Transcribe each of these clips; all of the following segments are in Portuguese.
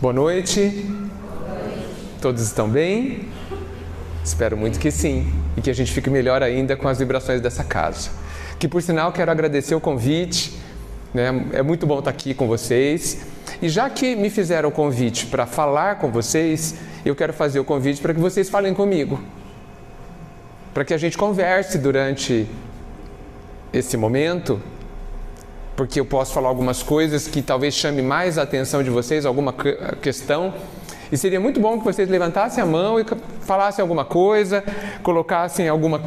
Boa noite. Todos estão bem? Espero muito que sim, e que a gente fique melhor ainda com as vibrações dessa casa. Que, por sinal, quero agradecer o convite, né? É muito bom estar aqui com vocês. E já que me fizeram o convite para falar com vocês, eu quero fazer o convite para que vocês falem comigo. Para que a gente converse durante esse momento, porque eu posso falar algumas coisas que talvez chame mais a atenção de vocês, alguma questão. E seria muito bom que vocês levantassem a mão e falassem alguma coisa, colocassem alguma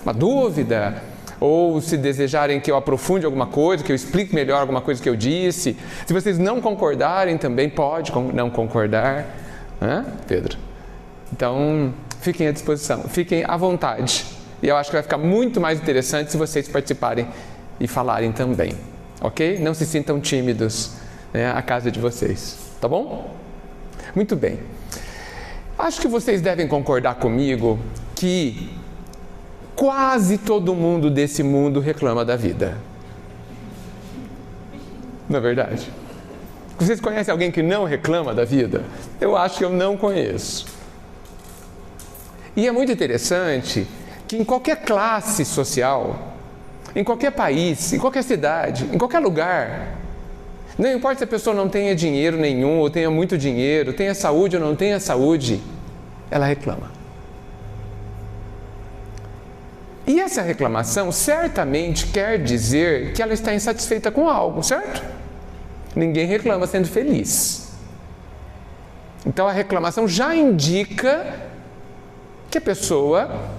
uma dúvida, ou se desejarem que eu aprofunde alguma coisa, que eu explique melhor alguma coisa que eu disse. Se vocês não concordarem, também pode não concordar. Pedro? Então, fiquem à disposição, fiquem à vontade. E eu acho que vai ficar muito mais interessante se vocês participarem e falarem também, ok? Não se sintam tímidos, né? A casa de vocês, tá bom? Muito bem. Acho que vocês devem concordar comigo que quase todo mundo desse mundo reclama da vida. Não é verdade? Vocês conhecem alguém que não reclama da vida? Eu acho que eu não conheço. E é muito interessante que em qualquer classe social, em qualquer país, em qualquer cidade, em qualquer lugar, não importa se a pessoa não tenha dinheiro nenhum, ou tenha muito dinheiro, tenha saúde ou não tenha saúde, ela reclama. E essa reclamação certamente quer dizer que ela está insatisfeita com algo, certo? Ninguém reclama sendo feliz. Então a reclamação já indica que a pessoa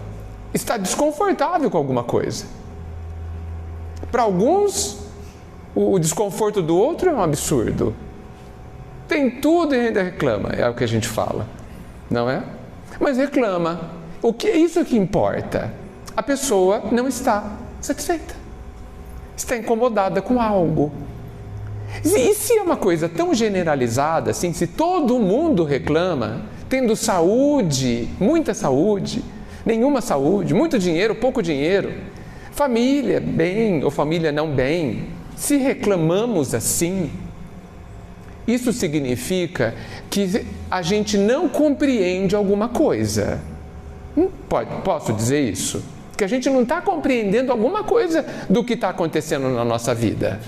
está desconfortável com alguma coisa. Para alguns, o desconforto do outro é um absurdo. Tem tudo e ainda reclama, é o que a gente fala, não é? Mas reclama. Isso que importa. A pessoa não está satisfeita. Está incomodada com algo. E se é uma coisa tão generalizada assim, se todo mundo reclama, tendo saúde, muita saúde, nenhuma saúde, muito dinheiro, pouco dinheiro, família bem ou família não bem, se reclamamos assim, isso significa que a gente não compreende alguma coisa. Posso dizer isso? Que a gente não está compreendendo alguma coisa do que está acontecendo na nossa vida.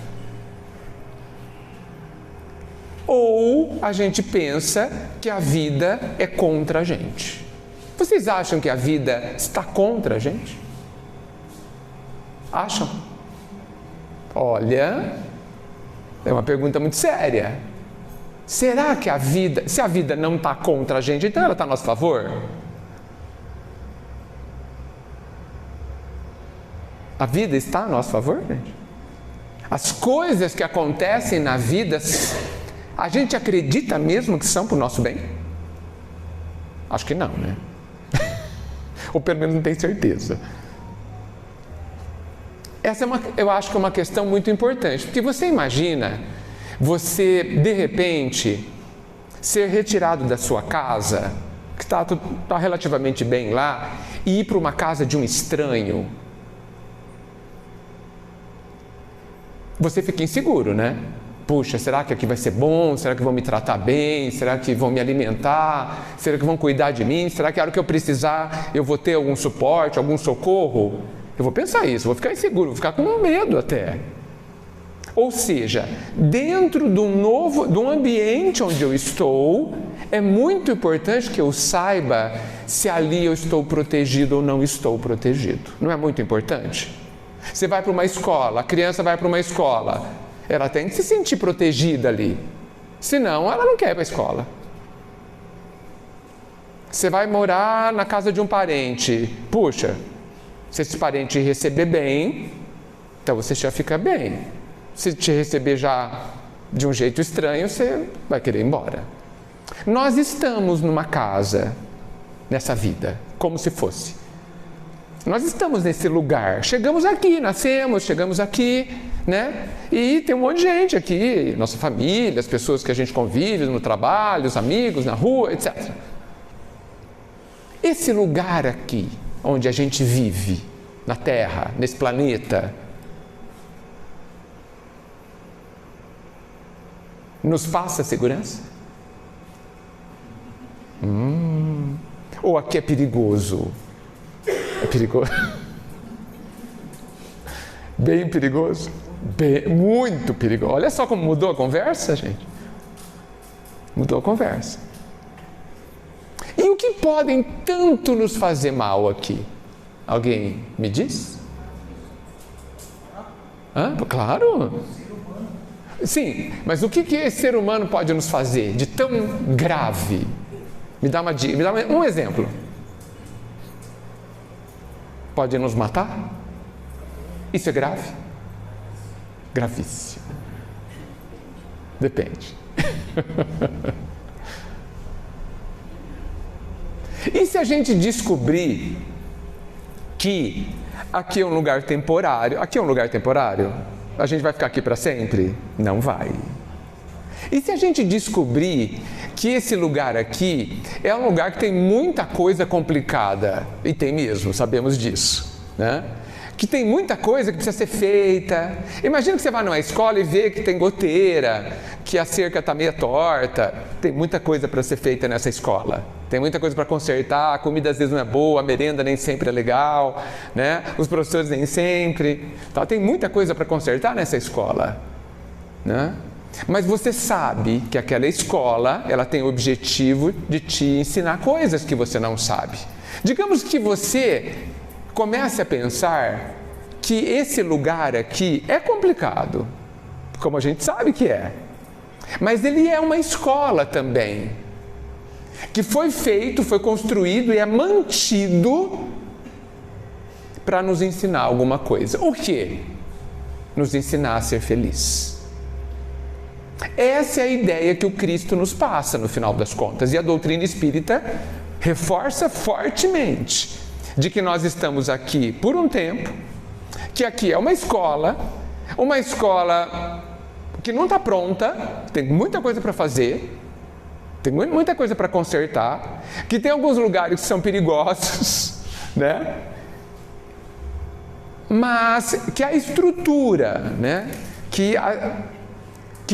Ou a gente pensa que a vida é contra a gente. Vocês acham que a vida está contra a gente? Acham? Olha, é uma pergunta muito séria. Será que se a vida não está contra a gente, então ela está a nosso favor? A vida está a nosso favor, gente? As coisas que acontecem na vida, a gente acredita mesmo que são para o nosso bem? Acho que não, né? Ou pelo menos não tem certeza. Eu acho que é uma questão muito importante, porque você imagina você, de repente, ser retirado da sua casa, que está relativamente bem lá, e ir para uma casa de um estranho. Você fica inseguro, né? Puxa, será que aqui vai ser bom? Será que vão me tratar bem? Será que vão me alimentar? Será que vão cuidar de mim? Será que a hora que eu precisar eu vou ter algum suporte, algum socorro? Eu vou pensar isso, vou ficar inseguro, vou ficar com medo até. Ou seja, dentro de um ambiente onde eu estou, é muito importante que eu saiba se ali eu estou protegido ou não estou protegido. Não é muito importante? Você vai para uma escola, a criança vai para uma escola, ela tem que se sentir protegida ali, senão ela não quer ir para a escola. Você vai morar na casa de um parente, puxa, se esse parente receber bem, então você já fica bem. Se te receber já de um jeito estranho, você vai querer ir embora. Nós estamos numa casa, nessa vida, como se fosse. Nós estamos nesse lugar, chegamos aqui, nascemos, chegamos aqui, né? E tem um monte de gente aqui, nossa família, as pessoas que a gente convive no trabalho, os amigos, na rua, etc. Esse lugar aqui, onde a gente vive, na Terra, nesse planeta, nos passa segurança? Ou aqui é perigoso? É perigoso? Bem perigoso? Muito perigoso. Olha só como mudou a conversa, gente. Mudou a conversa. E o que podem tanto nos fazer mal aqui? Alguém me diz? Claro. Sim, mas o que esse ser humano pode nos fazer de tão grave? Me dá um exemplo. Pode nos matar? Isso é grave? Gravíssimo. Depende. E se a gente descobrir que aqui é um lugar temporário? Aqui é um lugar temporário? A gente vai ficar aqui para sempre? Não vai. E se a gente descobrir que esse lugar aqui é um lugar que tem muita coisa complicada, e tem mesmo, sabemos disso, né? Que tem muita coisa que precisa ser feita. Imagina que você vai numa escola e vê que tem goteira, que a cerca está meio torta. Tem muita coisa para ser feita nessa escola. Tem muita coisa para consertar, a comida às vezes não é boa, a merenda nem sempre é legal, né? Os professores nem sempre. Então, tem muita coisa para consertar nessa escola, né? Mas você sabe que aquela escola, ela tem o objetivo de te ensinar coisas que você não sabe. Digamos que você comece a pensar que esse lugar aqui é complicado, como a gente sabe que é. Mas ele é uma escola também, que foi feito, foi construído e é mantido para nos ensinar alguma coisa. O quê? Nos ensinar a ser feliz. Essa é a ideia que o Cristo nos passa no final das contas. E a doutrina espírita reforça fortemente de que nós estamos aqui por um tempo, que aqui é uma escola que não está pronta, tem muita coisa para fazer, tem muita coisa para consertar, que tem alguns lugares que são perigosos, né? Mas que a estrutura, né? Que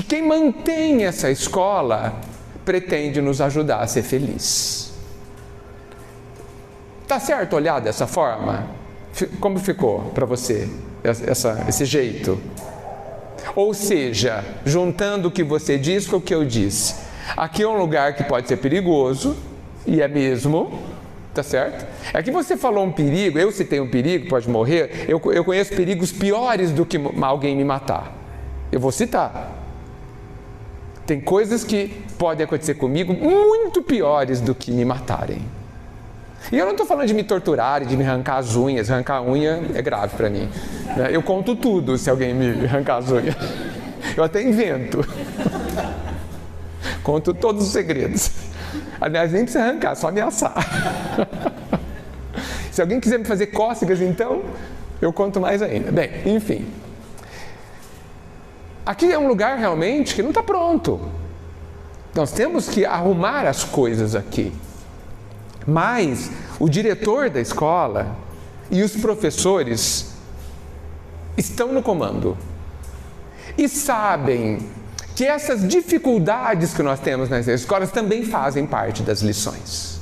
quem mantém essa escola pretende nos ajudar a ser feliz. Tá certo olhar dessa forma? Como ficou para você esse jeito? Ou seja, juntando o que você disse com o que eu disse, aqui é um lugar que pode ser perigoso, e é mesmo, tá certo? É que você falou um perigo, eu citei um perigo, pode morrer, eu conheço perigos piores do que alguém me matar. Eu vou citar. Tem coisas que podem acontecer comigo muito piores do que me matarem. E eu não estou falando de me torturar, de me arrancar as unhas. Arrancar a unha é grave para mim. Eu conto tudo se alguém me arrancar as unhas. Eu até invento. Conto todos os segredos. Aliás, nem precisa arrancar, só ameaçar. Se alguém quiser me fazer cócegas, então, eu conto mais ainda. Bem, enfim. Aqui é um lugar realmente que não está pronto. Nós temos que arrumar as coisas aqui. Mas o diretor da escola e os professores estão no comando. E sabem que essas dificuldades que nós temos nas escolas também fazem parte das lições.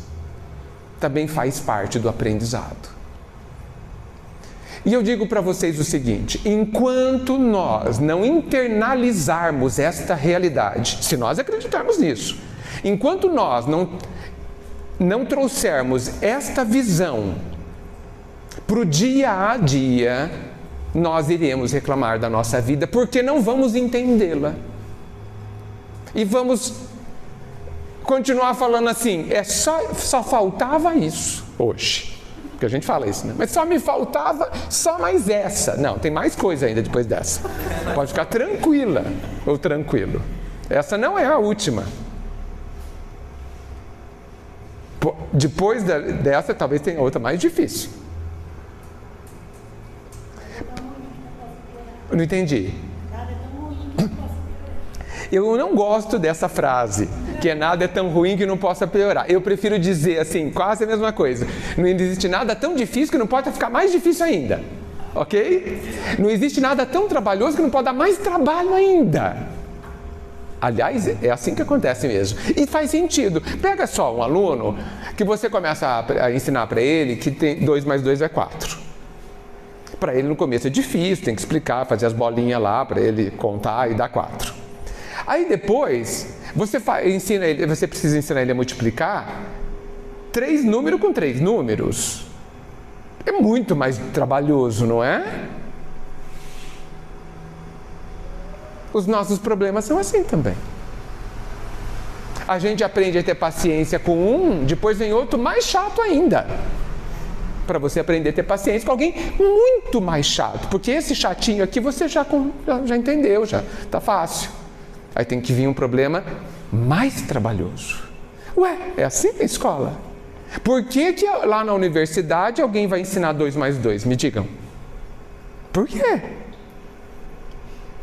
Também faz parte do aprendizado. E eu digo para vocês o seguinte: enquanto nós não internalizarmos esta realidade, se nós acreditarmos nisso, enquanto nós não trouxermos esta visão para o dia a dia, nós iremos reclamar da nossa vida, porque não vamos entendê-la. E vamos continuar falando assim, só faltava isso hoje. Porque a gente fala isso, né? Mas só me faltava só mais essa. Não, tem mais coisa ainda depois dessa. Pode ficar tranquila ou tranquilo. Essa não é a última. Depois dessa, talvez tenha outra mais difícil. Não entendi. Eu não gosto dessa frase, que nada é tão ruim que não possa piorar. Eu prefiro dizer assim, quase a mesma coisa. Não existe nada tão difícil que não pode ficar mais difícil ainda. Ok? Não existe nada tão trabalhoso que não pode dar mais trabalho ainda. Aliás, é assim que acontece mesmo. E faz sentido. Pega só um aluno que você começa a ensinar para ele que 2 mais 2 é 4. Para ele no começo é difícil, tem que explicar, fazer as bolinhas lá para ele contar e dar 4. Aí depois, você precisa ensinar ele a multiplicar 3 números com 3 números. É muito mais trabalhoso, não é? Os nossos problemas são assim também. A gente aprende a ter paciência com um, depois vem outro mais chato ainda. Para você aprender a ter paciência com alguém muito mais chato. Porque esse chatinho aqui você já entendeu, já está fácil. Aí tem que vir um problema mais trabalhoso. Ué, é assim na escola? Por que lá na universidade alguém vai ensinar 2 mais 2? Me digam. Por quê?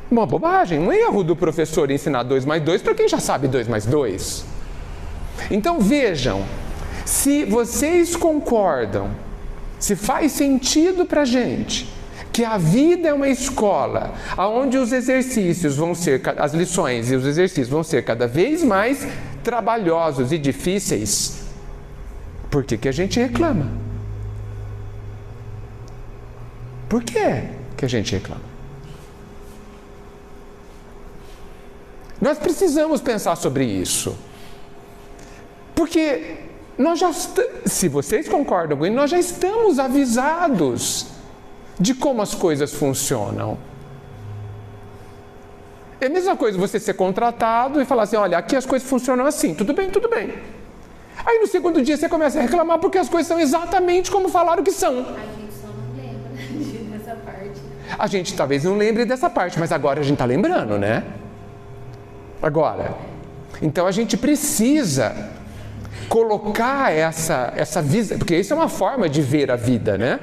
Uma bobagem, um erro do professor ensinar 2 mais 2 para quem já sabe 2 mais 2. Então vejam, se vocês concordam, se faz sentido para a gente que a vida é uma escola onde os exercícios vão ser, as lições e os exercícios vão ser cada vez mais trabalhosos e difíceis, por que a gente reclama? Por que a gente reclama? Nós precisamos pensar sobre isso. Porque se vocês concordam comigo, nós já estamos avisados de como as coisas funcionam. É a mesma coisa você ser contratado e falar assim, olha, aqui as coisas funcionam assim, tudo bem, tudo bem. Aí no segundo dia você começa a reclamar porque as coisas são exatamente como falaram que são. A gente só não lembra dessa parte. A gente talvez não lembre dessa parte, mas agora a gente está lembrando, né? Agora, então a gente precisa colocar essa visão, porque isso é uma forma de ver a vida, né?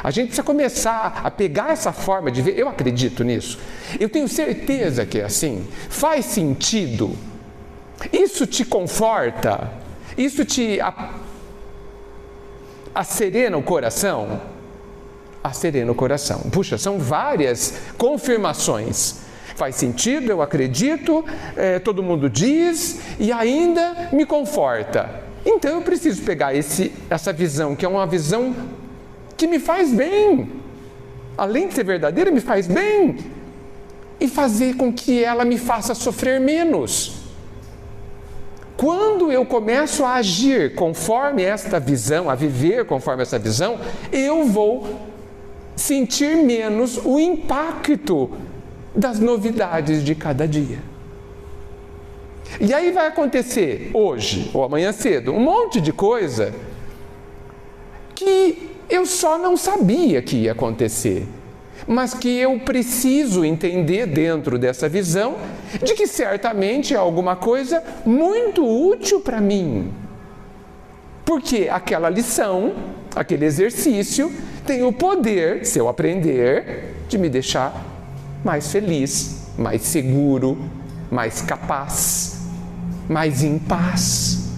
A gente precisa começar a pegar essa forma de ver, eu acredito nisso, eu tenho certeza que é assim, faz sentido, isso te conforta, isso te acerena o coração? Acerena o coração. Puxa, são várias confirmações. Faz sentido, eu acredito, todo mundo diz e ainda me conforta. Então eu preciso pegar essa visão, que é uma visão que me faz bem. Além de ser verdadeira, me faz bem. E fazer com que ela me faça sofrer menos. Quando eu começo a agir conforme esta visão, a viver conforme essa visão, eu vou sentir menos o impacto das novidades de cada dia. E aí vai acontecer hoje ou amanhã cedo um monte de coisa que eu só não sabia que ia acontecer, mas que eu preciso entender dentro dessa visão de que certamente é alguma coisa muito útil para mim. Porque aquela lição, aquele exercício tem o poder, se eu aprender, de me deixar mais feliz, mais seguro, mais capaz, mais em paz.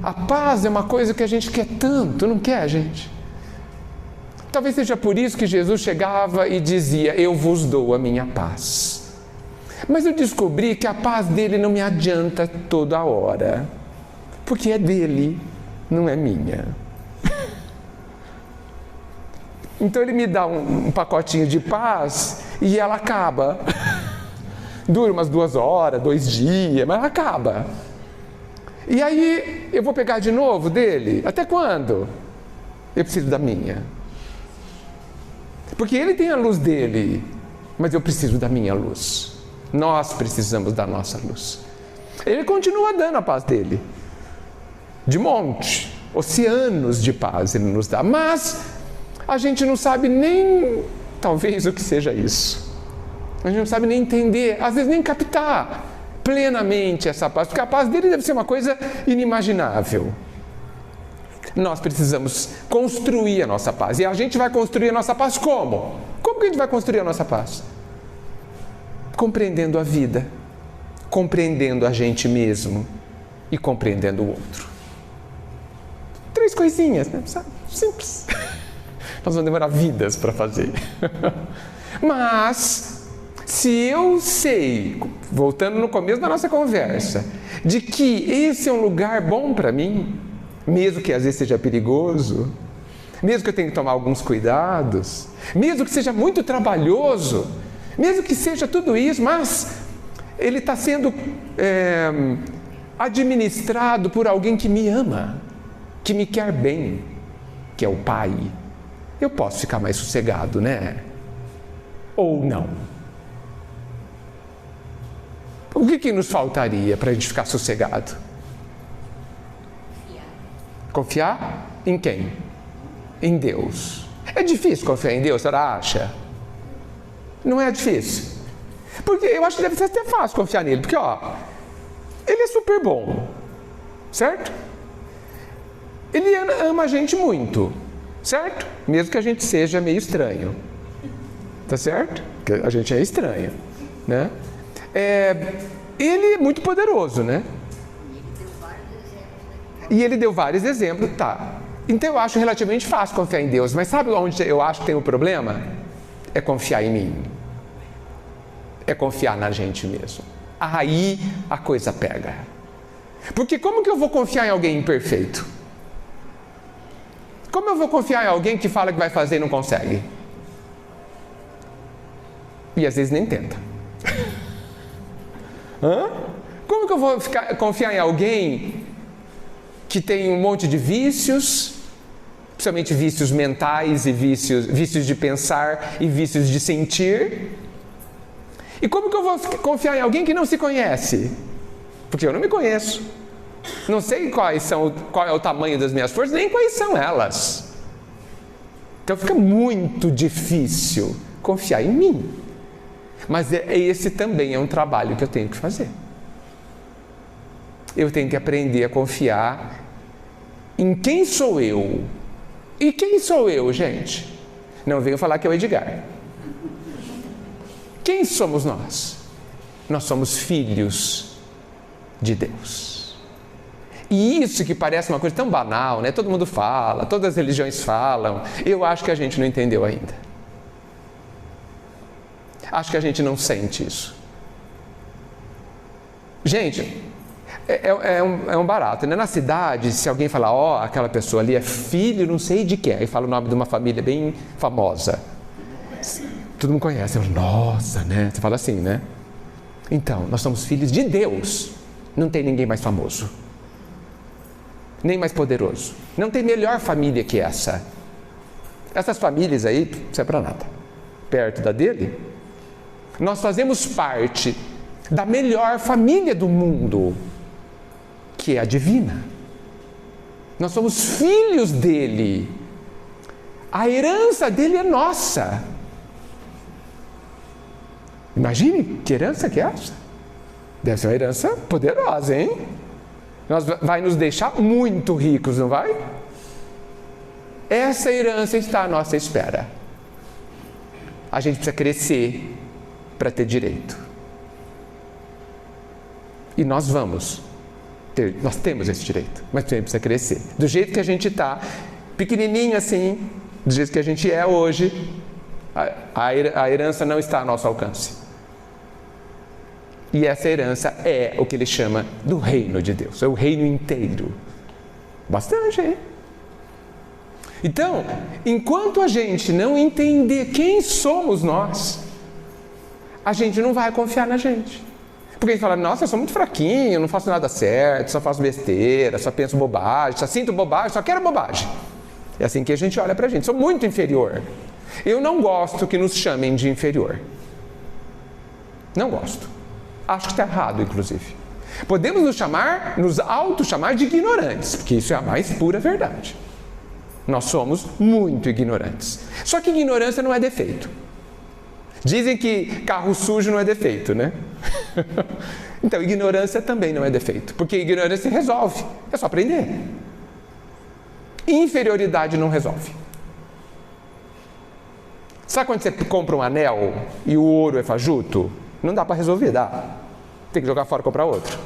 A paz é uma coisa que a gente quer tanto, não quer, gente? Talvez seja por isso que Jesus chegava e dizia, eu vos dou a minha paz. Mas eu descobri que a paz dele não me adianta toda hora, porque é dele, não é minha. Então ele me dá um pacotinho de paz e ela acaba. Dura umas 2 horas, 2 dias, mas acaba. E aí eu vou pegar de novo dele? Até quando? Eu preciso da minha. Porque ele tem a luz dele, mas eu preciso da minha luz. Nós precisamos da nossa luz. Ele continua dando a paz dele. De monte, oceanos de paz ele nos dá. Mas a gente não sabe nem, talvez, o que seja isso. A gente não sabe nem entender, às vezes nem captar plenamente essa paz, porque a paz dele deve ser uma coisa inimaginável. Nós precisamos construir a nossa paz. E a gente vai construir a nossa paz como? Como que a gente vai construir a nossa paz? Compreendendo a vida, compreendendo a gente mesmo e compreendendo o outro. 3 coisinhas, né? Simples. Nós vamos demorar vidas para fazer. Mas, Se eu sei, voltando no começo da nossa conversa, de que esse é um lugar bom para mim, mesmo que às vezes seja perigoso, mesmo que eu tenha que tomar alguns cuidados, mesmo que seja muito trabalhoso, mesmo que seja tudo isso, mas ele está sendo administrado por alguém que me ama, que me quer bem, que é o Pai, eu posso ficar mais sossegado, né? Ou não? O que nos faltaria para a gente ficar sossegado? Confiar em quem? Em Deus. É difícil confiar em Deus, você acha? Não é difícil. Porque eu acho que deve ser até fácil confiar nele, porque ele é super bom, certo? Ele ama a gente muito, certo? Mesmo que a gente seja meio estranho, tá certo? Porque a gente é estranho, né? Ele é muito poderoso, né? E ele deu vários exemplos, tá? Então eu acho relativamente fácil confiar em Deus, mas sabe onde eu acho que tem o problema? É confiar em mim. É confiar na gente mesmo. Aí a coisa pega. Porque como que eu vou confiar em alguém imperfeito? Como eu vou confiar em alguém que fala que vai fazer e não consegue? E às vezes nem tenta. Como que eu vou confiar em alguém que tem um monte de vícios, principalmente vícios mentais e vícios de pensar e vícios de sentir? E como que eu vou confiar em alguém que não se conhece? Porque eu não me conheço. Não sei qual é o tamanho das minhas forças, nem quais são elas. Então fica muito difícil confiar em mim. Mas esse também é um trabalho que eu tenho que fazer. Eu tenho que aprender a confiar em quem sou eu. E quem sou eu, gente? Não venho falar que é o Edgar. Quem somos nós? Nós somos filhos de Deus. E isso que parece uma coisa tão banal, né? Todo mundo fala, todas as religiões falam. Eu acho que a gente não entendeu ainda. Acho que a gente não sente isso. Gente, é um barato, né? Na cidade, se alguém falar, aquela pessoa ali é filho não sei de quem, aí fala o nome de uma família bem famosa. Todo mundo conhece. Nossa, né? Você fala assim, né? Então, nós somos filhos de Deus. Não tem ninguém mais famoso. Nem mais poderoso. Não tem melhor família que essa. Essas famílias aí, não é para nada. Perto da dele, nós fazemos parte da melhor família do mundo, que é a divina. Nós somos filhos dele. A herança dele é nossa. Imagine que herança que é essa. Deve ser uma herança poderosa, hein? Vai nos deixar muito ricos, não vai? Essa herança está à nossa espera. A gente precisa crescer para ter direito. E nós temos esse direito, mas também precisa crescer. Do jeito que a gente está, pequenininho assim, do jeito que a gente é hoje, a herança não está ao nosso alcance. E essa herança é o que ele chama do reino de Deus, é o reino inteiro. Bastante, hein? Então, enquanto a gente não entender quem somos nós, a gente não vai confiar na gente. Porque a gente fala, nossa, eu sou muito fraquinho, não faço nada certo, só faço besteira, só penso bobagem, só sinto bobagem, só quero bobagem. É assim que a gente olha pra gente, sou muito inferior. Eu não gosto que nos chamem de inferior. Não gosto. Acho que está errado, inclusive. Podemos nos auto-chamar de ignorantes, porque isso é a mais pura verdade. Nós somos muito ignorantes. Só que ignorância não é defeito. Dizem que carro sujo não é defeito, né? Então, ignorância também não é defeito, porque ignorância resolve, é só aprender. Inferioridade não resolve. Sabe quando você compra um anel e o ouro é fajuto? Não dá para resolver, dá. Tem que jogar fora e comprar outro.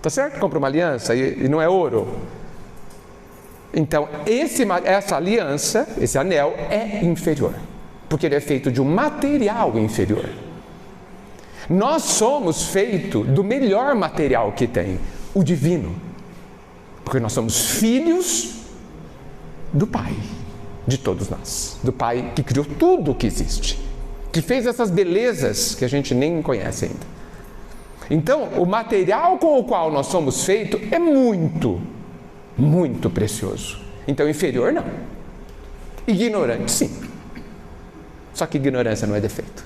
Tá certo? Compra uma aliança e não é ouro. Então, essa aliança, esse anel, é inferior. Porque ele é feito de um material inferior. Nós somos feitos do melhor material que tem, o divino. Porque nós somos filhos do Pai, de todos nós. Do Pai que criou tudo o que existe, que fez essas belezas que a gente nem conhece ainda. Então, o material com o qual nós somos feitos é muito, muito precioso. Então, inferior não. Ignorante, sim. Só que ignorância não é defeito.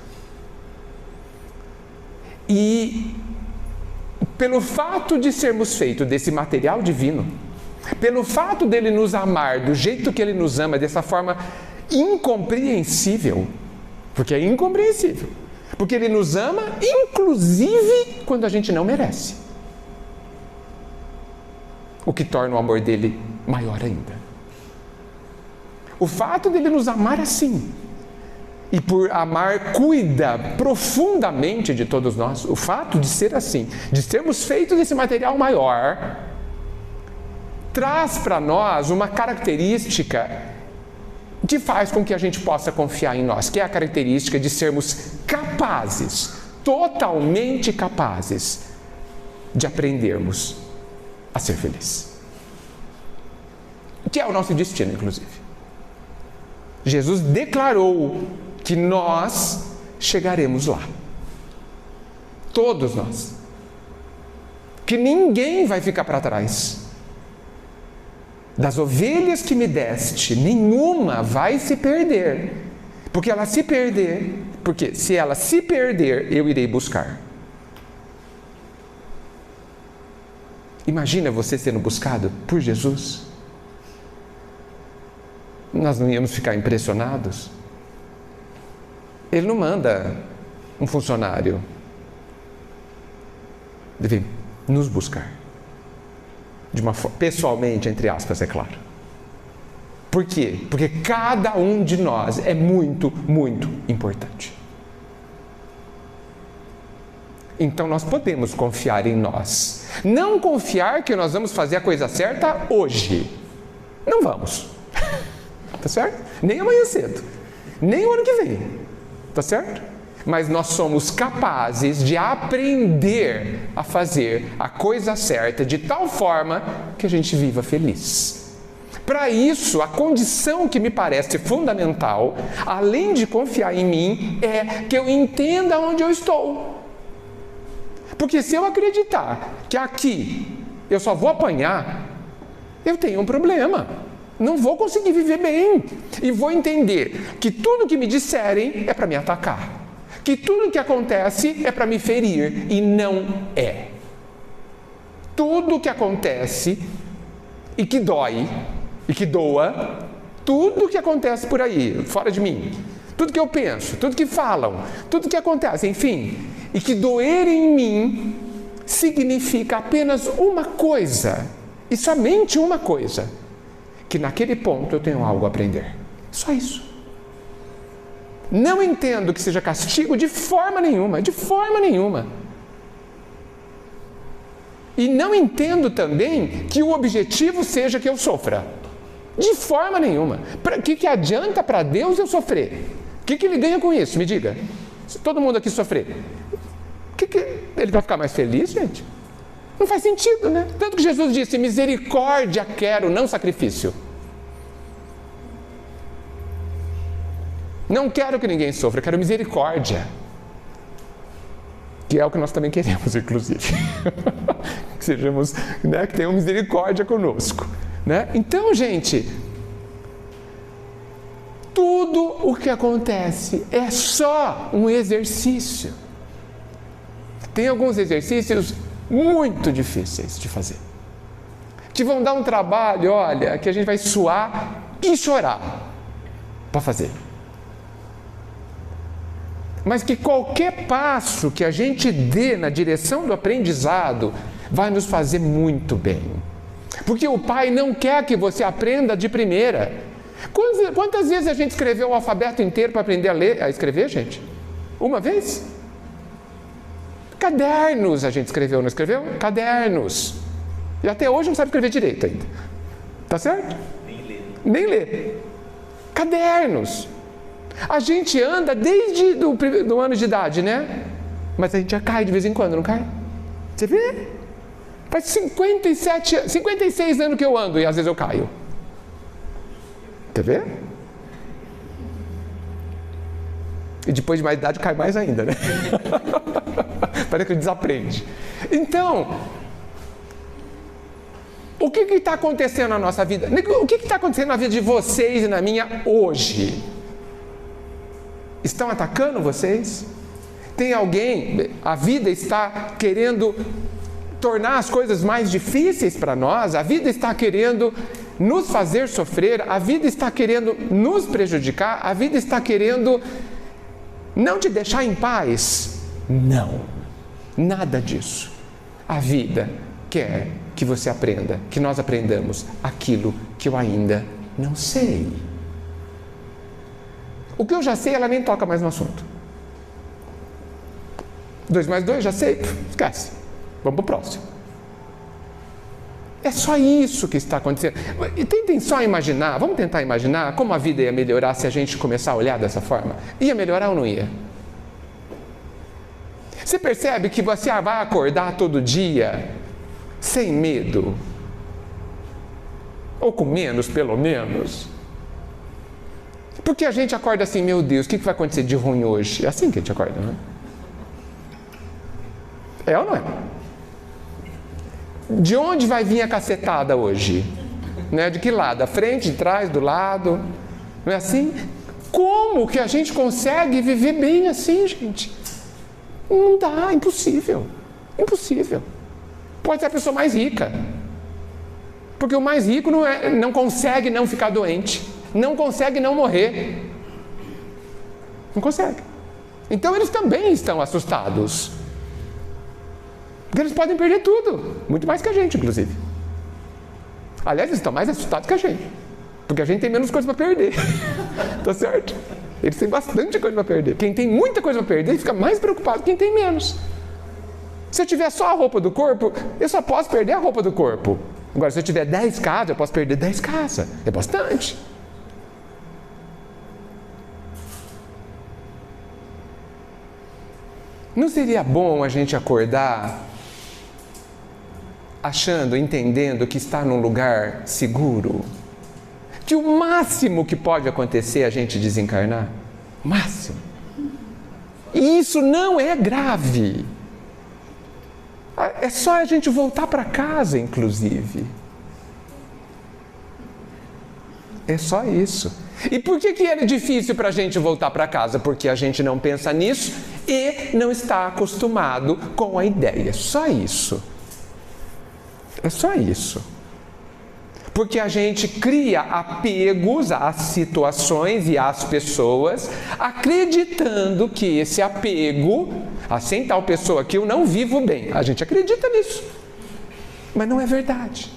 E pelo fato de sermos feitos desse material divino, pelo fato dele nos amar do jeito que ele nos ama, dessa forma incompreensível, porque é incompreensível, porque ele nos ama inclusive quando a gente não merece, o que torna o amor dele maior ainda. O fato dele nos amar assim, e por amar cuida profundamente de todos nós, o fato de ser assim, de sermos feitos desse material maior, traz para nós uma característica que faz com que a gente possa confiar em nós, que é a característica de sermos capazes, totalmente capazes, de aprendermos a ser felizes. Que é o nosso destino, inclusive. Jesus declarou que nós chegaremos lá. Todos nós. Que ninguém vai ficar para trás. Das ovelhas que me deste, nenhuma vai se perder. Porque se ela se perder, eu irei buscar. Imagina você sendo buscado por Jesus. Nós não íamos ficar impressionados? Ele não manda um funcionário. Deve nos buscar. Pessoalmente, entre aspas, é claro. Por quê? Porque cada um de nós é muito, muito importante. Então nós podemos confiar em nós. Não confiar que nós vamos fazer a coisa certa hoje. Não vamos. Tá certo? Nem amanhã cedo. Nem o ano que vem. Tá certo? Mas nós somos capazes de aprender a fazer a coisa certa de tal forma que a gente viva feliz. Para isso, a condição que me parece fundamental, além de confiar em mim, é que eu entenda onde eu estou. Porque se eu acreditar que aqui eu só vou apanhar, eu tenho um problema. Não vou conseguir viver bem. E vou entender que tudo que me disserem é para me atacar. Que tudo que acontece é para me ferir. E não é. Tudo que acontece e que dói e que doa, tudo que acontece por aí, fora de mim, tudo que eu penso, tudo que falam, tudo que acontece, enfim, e que doer em mim significa apenas uma coisa, e somente uma coisa, que naquele ponto eu tenho algo a aprender. Só isso. Não entendo que seja castigo de forma nenhuma, de forma nenhuma. E não entendo também que o objetivo seja que eu sofra. De forma nenhuma. O que adianta para Deus eu sofrer? O que ele ganha com isso? Me diga. Se todo mundo aqui sofrer, ele vai ficar mais feliz, gente? Não faz sentido, né? Tanto que Jesus disse, misericórdia quero, não sacrifício. Não quero que ninguém sofra, eu quero misericórdia. Que é o que nós também queremos, inclusive. Que sejamos, né, que tenham misericórdia conosco. Né? Então, gente, tudo o que acontece é só um exercício. Tem alguns exercícios muito difíceis de fazer, que vão dar um trabalho, olha, que a gente vai suar e chorar para fazer. Mas que qualquer passo que a gente dê na direção do aprendizado vai nos fazer muito bem. Porque o Pai não quer que você aprenda de primeira. Quantas vezes a gente escreveu o alfabeto inteiro para aprender a escrever, gente? Uma vez? Cadernos a gente escreveu, não escreveu? Cadernos. E até hoje não sabe escrever direito ainda. Tá certo? Nem lê. Cadernos. A gente anda desde o ano de idade, né? Mas a gente já cai de vez em quando, não cai? Você vê? Faz 56 anos que eu ando e às vezes eu caio. Quer ver? E depois de mais idade cai mais ainda, né? Parece que desaprende. Então, o que está acontecendo na nossa vida? O que está acontecendo na vida de vocês e na minha hoje? Estão atacando vocês? Tem alguém, a vida está querendo tornar as coisas mais difíceis para nós, a vida está querendo nos fazer sofrer, a vida está querendo nos prejudicar, a vida está querendo não te deixar em paz? Não, nada disso. A vida quer que você aprenda, que nós aprendamos aquilo que eu ainda não sei. O que eu já sei, ela nem toca mais no assunto. 2 mais 2, já sei, esquece. Vamos para o próximo. É só isso que está acontecendo. E tentem só imaginar, vamos tentar imaginar como a vida ia melhorar se a gente começar a olhar dessa forma. Ia melhorar ou não ia? Você percebe que você vai acordar todo dia sem medo? Ou com menos, pelo menos? Porque a gente acorda assim, meu Deus, o que vai acontecer de ruim hoje? É assim que a gente acorda, não é? É ou não é? De onde vai vir a cacetada hoje? Né? De que lado? Da frente, de trás, do lado? Não é assim? Como que a gente consegue viver bem assim, gente? Não dá, impossível. Impossível. Pode ser a pessoa mais rica. Porque o mais rico não consegue não ficar doente. Não consegue não morrer. Não consegue. Então eles também estão assustados. Porque eles podem perder tudo. Muito mais que a gente, inclusive. Aliás, eles estão mais assustados que a gente. Porque a gente tem menos coisa para perder. Tá certo? Eles têm bastante coisa para perder. Quem tem muita coisa para perder fica mais preocupado que quem tem menos. Se eu tiver só a roupa do corpo, eu só posso perder a roupa do corpo. Agora, se eu tiver 10 casas, eu posso perder 10 casas. É bastante. Não seria bom a gente acordar achando, entendendo que está num lugar seguro? Que o máximo que pode acontecer é a gente desencarnar? Máximo. E isso não é grave. É só a gente voltar para casa, inclusive. É só isso. E por que é difícil para a gente voltar para casa? Porque a gente não pensa nisso e não está acostumado com a ideia. Só isso. É só isso. Porque a gente cria apegos às situações e às pessoas, acreditando que esse apego, assim tal pessoa que eu não vivo bem, a gente acredita nisso. Mas não é verdade.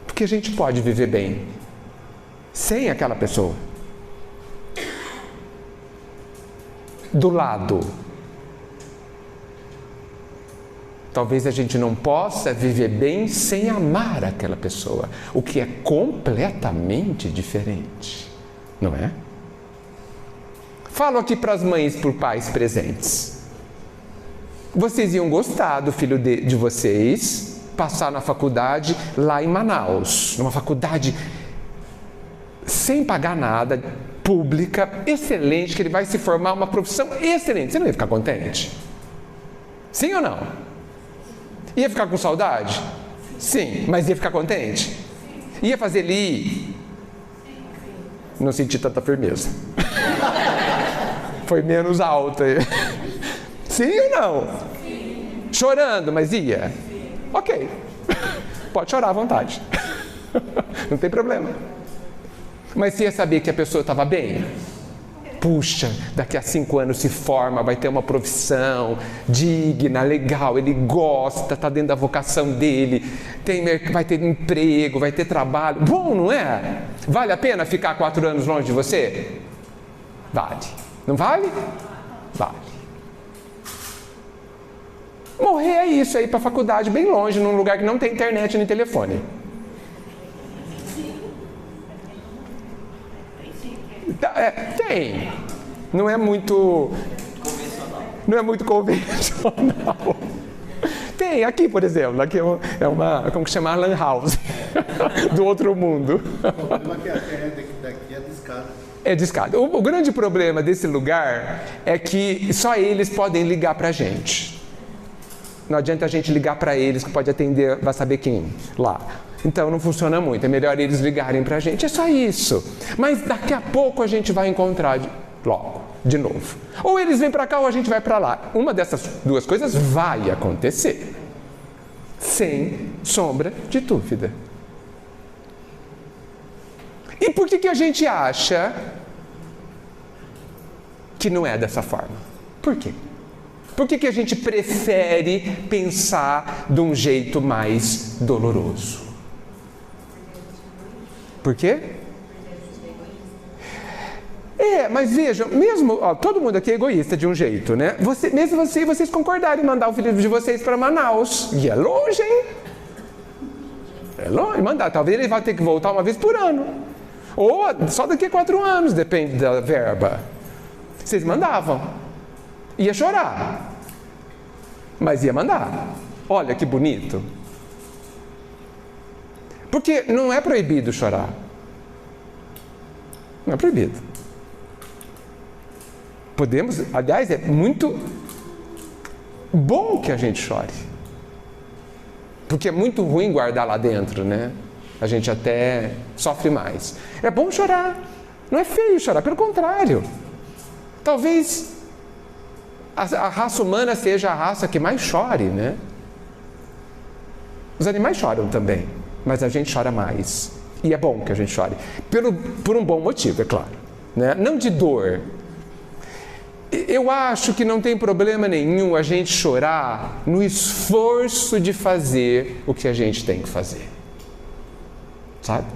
Porque a gente pode viver bem sem aquela pessoa. Do lado. Talvez a gente não possa viver bem sem amar aquela pessoa, o que é completamente diferente, não é? Falo aqui para as mães e para os pais presentes. Vocês iam gostar do filho de vocês passar na faculdade lá em Manaus, numa faculdade sem pagar nada, pública, excelente, que ele vai se formar uma profissão excelente. Você não ia ficar contente? Sim ou não? Ia ficar com saudade? Sim, mas ia ficar contente? Ia fazer ele ir? Não senti tanta firmeza. Foi menos alta. Sim ou não? Sim. Chorando, mas ia? Sim. Ok. Pode chorar à vontade. Não tem problema. Mas você ia saber que a pessoa estava bem? Puxa, daqui a 5 anos se forma, vai ter uma profissão digna, legal, ele gosta, está dentro da vocação dele, vai ter emprego, vai ter trabalho. Bom, não é? Vale a pena ficar 4 anos longe de você? Vale. Não vale? Vale. Morrer é isso, é ir para a faculdade bem longe, num lugar que não tem internet nem telefone. Tem. Não é muito não é muito convencional. Tem, aqui, por exemplo, aqui é uma, como que chama? Lan House, do outro mundo. O problema é que a terra daqui é discada. É discada. O grande problema desse lugar é que só eles podem ligar pra gente. Não adianta a gente ligar para eles, que pode atender, vai saber quem lá. Então não funciona muito, é melhor eles ligarem para a gente, é só isso. Mas daqui a pouco a gente vai encontrar logo, de novo. Ou eles vêm para cá ou a gente vai para lá. Uma dessas duas coisas vai acontecer, sem sombra de dúvida. E por que a gente acha que não é dessa forma? Por quê? Por que a gente prefere pensar de um jeito mais doloroso? Por quê? Mas vejam, mesmo, todo mundo aqui é egoísta de um jeito, né? Mesmo vocês concordarem em mandar o filho de vocês para Manaus, e é longe, hein? É longe, mandar, talvez ele vá ter que voltar uma vez por ano. Ou só daqui a 4 anos, depende da verba. Vocês mandavam. Ia chorar, mas ia mandar. Olha que bonito. Porque não é proibido chorar. Não é proibido. Podemos, aliás, é muito bom que a gente chore. Porque é muito ruim guardar lá dentro, né? A gente até sofre mais. É bom chorar. Não é feio chorar, pelo contrário. Talvez a raça humana seja a raça que mais chore, né? Os animais choram também, mas a gente chora mais. E é bom que a gente chore. Por um bom motivo, é claro. Né? Não de dor. Eu acho que não tem problema nenhum a gente chorar no esforço de fazer o que a gente tem que fazer. Sabe?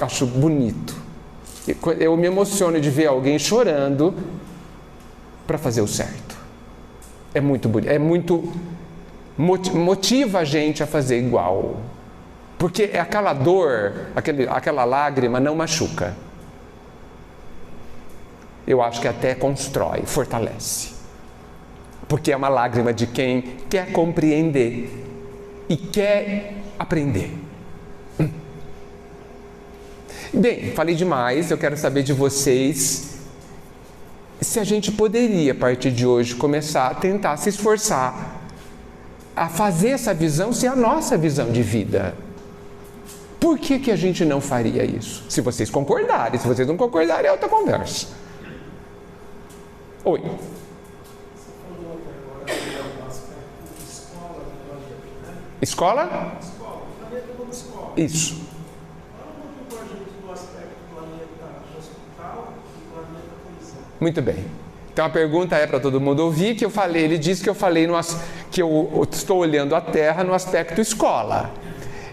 Acho bonito. Eu me emociono de ver alguém chorando para fazer o certo. É muito bonito, motiva a gente a fazer igual. Porque aquela dor, aquela lágrima não machuca. Eu acho que até constrói, fortalece. Porque é uma lágrima de quem quer compreender e quer aprender. Bem, falei demais, eu quero saber de vocês se a gente poderia, a partir de hoje, começar a tentar se esforçar a fazer essa visão ser a nossa visão de vida. Por que a gente não faria isso? Se vocês concordarem, se vocês não concordarem, é outra conversa. Oi. Você falou até agora do aspecto escola do projeto, né? Escola? Escola, planeta como escola. Isso. Fala um pouquinho para a gente do aspecto planeta hospital e planeta prisão. Muito bem. Então a pergunta é para todo mundo ouvir que eu falei. Ele disse que eu falei que eu estou olhando a Terra no aspecto escola.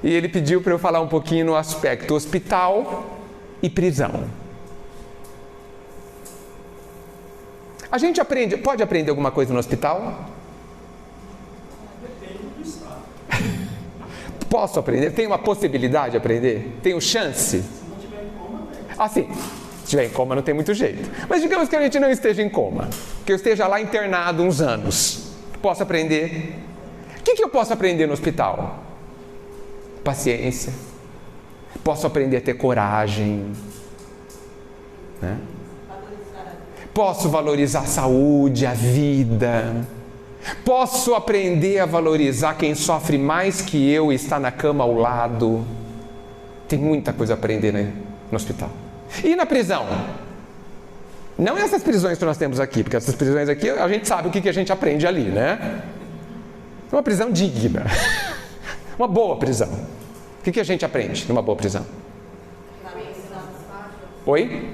E ele pediu para eu falar um pouquinho no aspecto hospital e prisão. A gente pode aprender alguma coisa no hospital? Depende do estado. Posso aprender? Tenho uma possibilidade de aprender? Tenho chance? Se não tiver em coma, tem. Ah, sim. Se estiver em coma não tem muito jeito. Mas digamos que a gente não esteja em coma. Que eu esteja lá internado uns anos. Posso aprender? O que eu posso aprender no hospital? Paciência. Posso aprender a ter coragem. Né? Posso valorizar a saúde, a vida. Posso aprender a valorizar quem sofre mais que eu e está na cama ao lado. Tem muita coisa a aprender, né, no hospital. E na prisão? Não essas prisões que nós temos aqui, porque essas prisões aqui a gente sabe o que a gente aprende ali, né? Uma prisão digna. Uma boa prisão. O que a gente aprende numa boa prisão? Oi?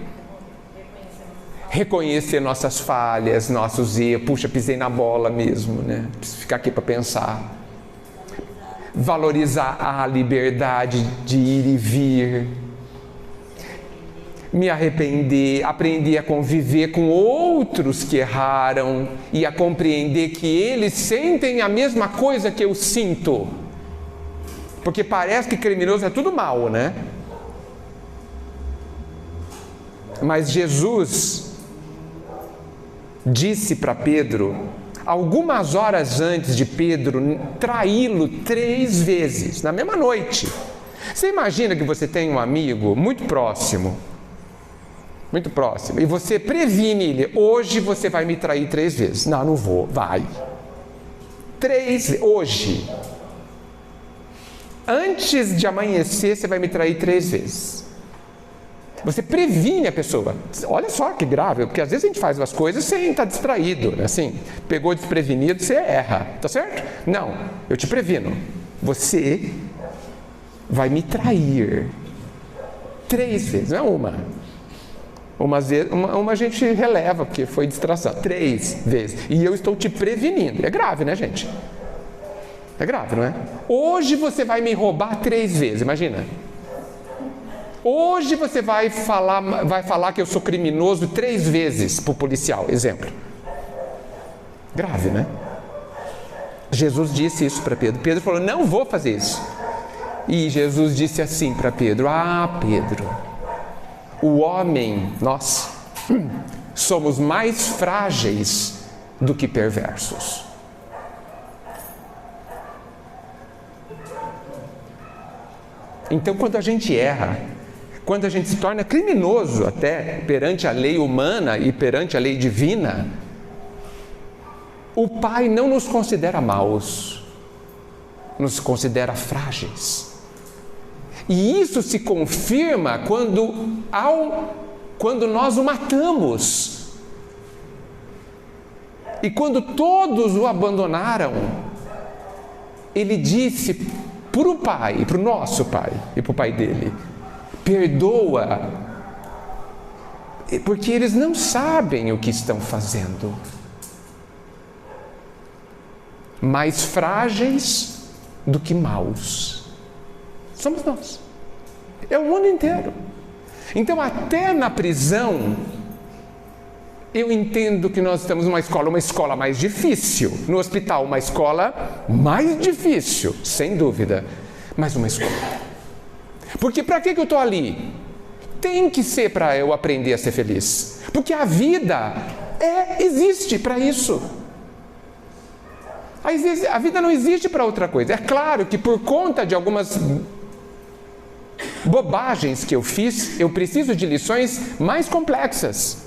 Reconhecer nossas falhas, nossos erros. Puxa, pisei na bola mesmo, né? Preciso ficar aqui para pensar. Valorizar a liberdade de ir e vir. Me arrepender, aprender a conviver com outros que erraram e a compreender que eles sentem a mesma coisa que eu sinto. Porque parece que criminoso é tudo mal, né? Mas Jesus disse para Pedro algumas horas antes de Pedro traí-lo 3 vezes, na mesma noite. Você imagina que você tem um amigo muito próximo, e você previne ele: hoje você vai me trair 3 vezes. Não, não vou, vai. 3, hoje. Antes de amanhecer, você vai me trair 3 vezes. Você previne a pessoa. Olha só que grave, porque às vezes a gente faz umas coisas sem estar distraído, assim, pegou desprevenido, você erra, tá certo? Não, eu te previno. Você vai me trair 3 vezes, não é uma. Uma a gente releva, porque foi distração. 3 vezes. E eu estou te prevenindo. É grave, né, gente? É grave, não é? Hoje você vai me roubar 3 vezes, imagina. Hoje você vai falar que eu sou criminoso 3 vezes para o policial, exemplo. Grave, né? Jesus disse isso para Pedro. Pedro falou: não vou fazer isso. E Jesus disse assim para Pedro: ah, Pedro, o homem, nós, somos mais frágeis do que perversos. Então, quando a gente erra, quando a gente se torna criminoso até perante a lei humana e perante a lei divina, o Pai não nos considera maus, nos considera frágeis. E isso se confirma quando nós o matamos. E quando todos o abandonaram, ele disse para o Pai, para o nosso Pai e para o Pai dele: perdoa, porque eles não sabem o que estão fazendo. Mais frágeis do que maus somos nós. É o mundo inteiro. Então, até na prisão, eu entendo que nós estamos numa escola mais difícil. No hospital, uma escola mais difícil, sem dúvida, mas uma escola. Porque para que eu estou ali? Tem que ser para eu aprender a ser feliz. Porque a vida existe para isso. A vida não existe para outra coisa. É claro que por conta de algumas bobagens que eu fiz, eu preciso de lições mais complexas,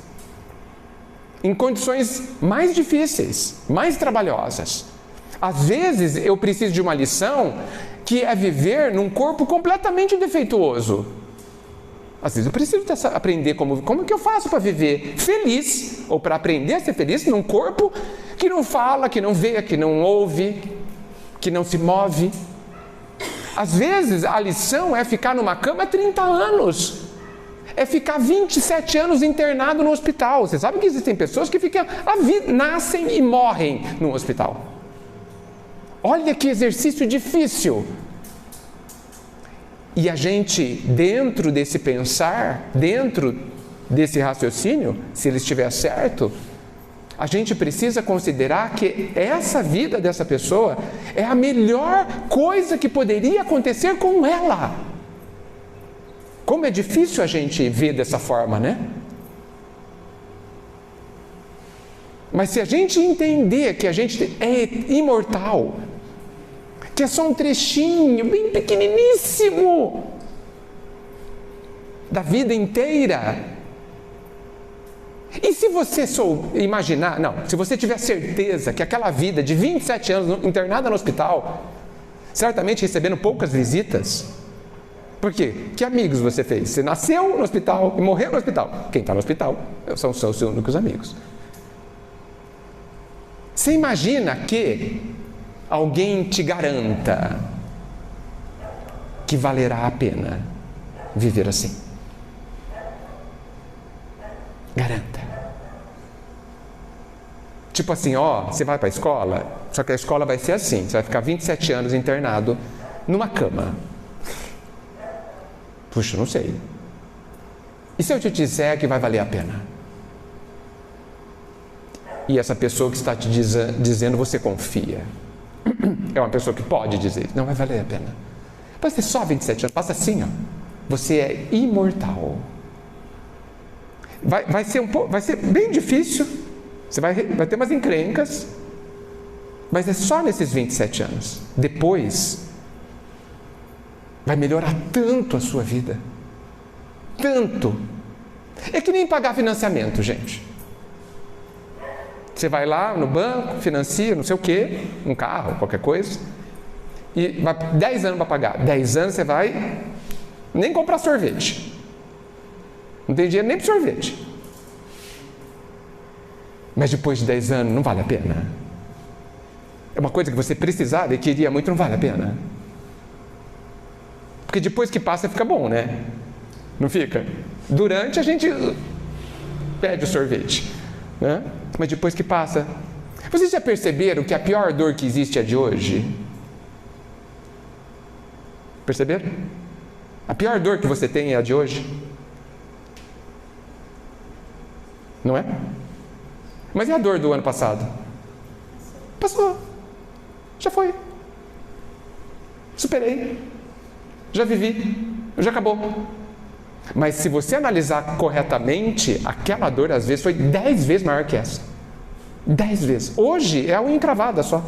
em condições mais difíceis, mais trabalhosas. Às vezes eu preciso de uma lição que é viver num corpo completamente defeituoso. Às vezes eu preciso aprender como que eu faço para viver feliz, ou para aprender a ser feliz num corpo que não fala, que não vê, que não ouve, que não se move. Às vezes a lição é ficar numa cama 30 anos. É ficar 27 anos internado no hospital. Você sabe que existem pessoas que ficam nascem e morrem no hospital. Olha que exercício difícil. E a gente, dentro desse pensar, dentro desse raciocínio, se ele estiver certo, a gente precisa considerar que essa vida dessa pessoa é a melhor coisa que poderia acontecer com ela. Como é difícil a gente ver dessa forma, né? Mas se a gente entender que a gente é imortal, que é só um trechinho bem pequeniníssimo da vida inteira. E se você imaginar, se você tiver certeza que aquela vida de 27 anos internada no hospital, certamente recebendo poucas visitas, por quê? Que amigos você fez? Você nasceu no hospital e morreu no hospital. Quem está no hospital são os seus únicos amigos. Você imagina que alguém te garanta que valerá a pena viver assim? Garanta. Tipo assim, você vai para a escola, só que a escola vai ser assim, você vai ficar 27 anos internado numa cama. Puxa, não sei. E se eu te disser que vai valer a pena? E essa pessoa que está te dizendo, você confia. É uma pessoa que pode dizer, não vai valer a pena. Vai ser só 27 anos, passa assim, você é imortal. Vai ser bem difícil, você vai ter umas encrencas, Mas é só nesses 27 anos. Depois, vai melhorar tanto a sua vida. Tanto. É que nem pagar financiamento, gente. Você vai lá no banco, financia, não sei o quê, um carro, qualquer coisa, e vai 10 anos para pagar. 10 anos você vai nem comprar sorvete. Não tem dinheiro nem para sorvete. Mas depois de 10 anos, não vale a pena. É uma coisa que você precisava e queria muito, não vale a pena. Porque depois que passa, fica bom, né? Não fica? Durante a gente pede o sorvete, né? Mas depois que passa... Vocês já perceberam que a pior dor que existe é a de hoje? Perceberam? A pior dor que você tem é a de hoje? Não é? Mas e a dor do ano passado? Passou. Já foi. Superei. Já vivi. Já acabou. Mas se você analisar corretamente, aquela dor às vezes foi 10 vezes maior que essa. 10 vezes. Hoje é a unha encravada só.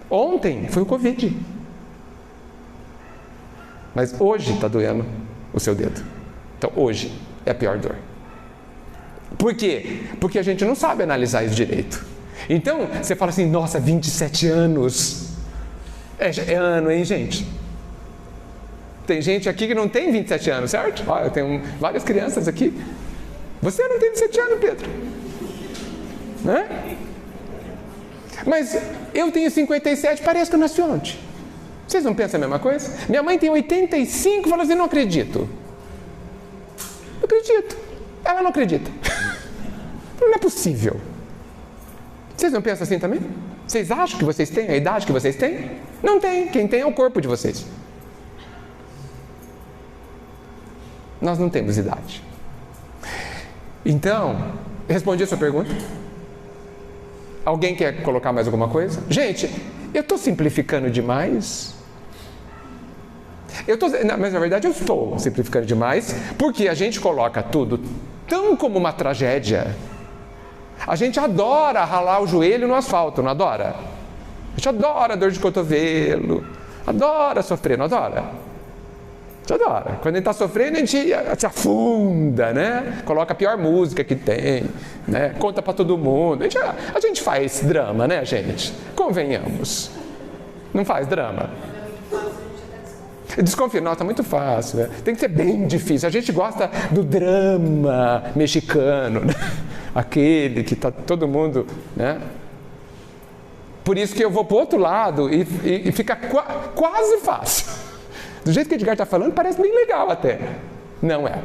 Ontem foi o Covid. Mas hoje está doendo o seu dedo. Então hoje é a pior dor. Por quê? Porque a gente não sabe analisar isso direito. Então você fala assim, nossa, 27 anos. É ano, hein, gente? Tem gente aqui que não tem 27 anos, certo? Olha, eu tenho várias crianças aqui. Você não tem 27 anos, Pedro. Né? Mas eu tenho 57, parece que eu nasci ontem. Vocês não pensam a mesma coisa? Minha mãe tem 85 e fala assim, não acredito. Não acredito. Ela não acredita. Não é possível. Vocês não pensam assim também? Vocês acham que vocês têm a idade que vocês têm? Não tem. Quem tem é o corpo de vocês. Nós não temos idade. Então, respondi a sua pergunta? Alguém quer colocar mais alguma coisa? Gente, eu estou simplificando demais. Mas na verdade eu estou simplificando demais, porque a gente coloca tudo tão como uma tragédia. A gente adora ralar o joelho no asfalto, não adora? A gente adora dor de cotovelo, adora sofrer, não adora? A gente adora. Quando a gente está sofrendo, a gente se afunda, né? Coloca a pior música que tem, né? Conta para todo mundo. A gente faz drama, né, gente? Convenhamos. Não faz drama? Desconfio, nossa, muito fácil, né? Tem que ser bem difícil. A gente gosta do drama mexicano, né? Aquele que está todo mundo, né? Por isso que eu vou para o outro lado e fica quase fácil. Do jeito que o Edgar está falando, parece bem legal até. Não é.